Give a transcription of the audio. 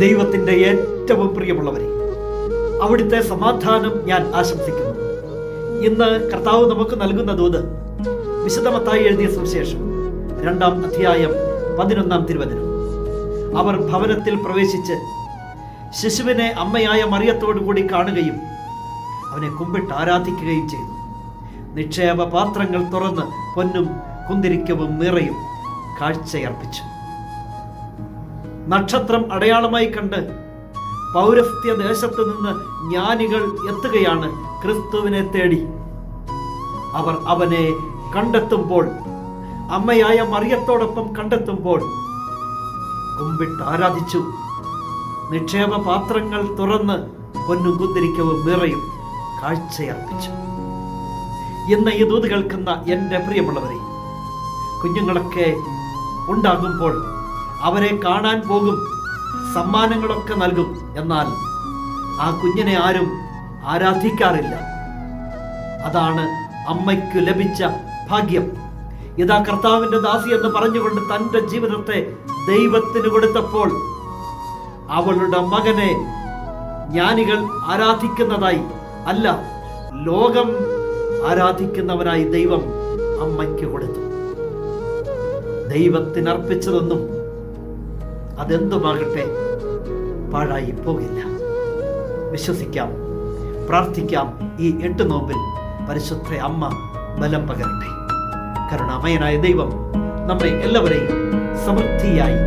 ദൈവത്തിൻ്റെ ഏറ്റവും പ്രിയമുള്ളവരെ, അവിടുത്തെ സമാധാനം ഞാൻ ആശംസിക്കുന്നു. ഇന്ന് കർത്താവ് നമുക്ക് നൽകുന്ന ദൂത് വിശുദ്ധ മത്തായി എഴുതിയ സുവിശേഷം 2-ാം അധ്യായം 11-ാം തിരുവചനം. അവർ ഭവനത്തിൽ പ്രവേശിച്ച് ശിശുവിനെ അമ്മയായ മറിയത്തോടു കൂടി കാണുകയും അവനെ കുമ്പിട്ട് ആരാധിക്കുകയും ചെയ്തു. നിക്ഷേപ പാത്രങ്ങൾ തുറന്ന് പൊന്നും കുന്തിരിക്കവും നിറയും കാഴ്ചയർപ്പിച്ചു. നക്ഷത്രം അടയാളമായി കണ്ട് പൗരസ്ത്യ ദേശത്ത് നിന്ന് ജ്ഞാനികൾ എത്തുകയാണ് ക്രിസ്തുവിനെ തേടി. അവർ അവനെ കണ്ടെത്തുമ്പോൾ, അമ്മയായ മറിയത്തോടൊപ്പം കണ്ടെത്തുമ്പോൾ കുമ്പിട്ട് ആരാധിച്ചു. നിക്ഷേപ പാത്രങ്ങൾ തുറന്ന് പൊന്നും കുന്തിരിക്കവും നിറയും കാഴ്ചയർപ്പിച്ചു. ഇന്ന് ഈ ദൂത് കേൾക്കുന്ന എൻ്റെ പ്രിയമുള്ളവരെ, കുഞ്ഞുങ്ങളൊക്കെ ഉണ്ടാകുമ്പോൾ അവരെ കാണാൻ പോകും, സമ്മാനങ്ങളൊക്കെ നൽകും. എന്നാൽ ആ കുഞ്ഞിനെ ആരും ആരാധിക്കാറില്ല. അതാണ് അമ്മയ്ക്ക് ലഭിച്ച ഭാഗ്യം. ഇതാ കർത്താവിൻ്റെ ദാസി എന്ന് പറഞ്ഞുകൊണ്ട് തൻ്റെ ജീവിതത്തെ ദൈവത്തിന് കൊടുത്തപ്പോൾ അവളുടെ മകനെ ജ്ഞാനികൾ ആരാധിക്കുന്നതായി അല്ല, ലോകം ആരാധിക്കുന്നവനായി ദൈവം അമ്മയ്ക്ക് കൊടുത്തു. ദൈവത്തിനർപ്പിച്ചതൊന്നും അതെന്തുമാകട്ടെ പാഴായി പോകില്ല. വിശ്വസിക്കാം, പ്രാർത്ഥിക്കാം. ഈ 8 നോമ്പിൽ പരിശുദ്ധ അമ്മ ബലം പകരട്ടെ. കരുണാമയനായ ദൈവം നമ്മെ എല്ലാവരെയും സമൃദ്ധിയായി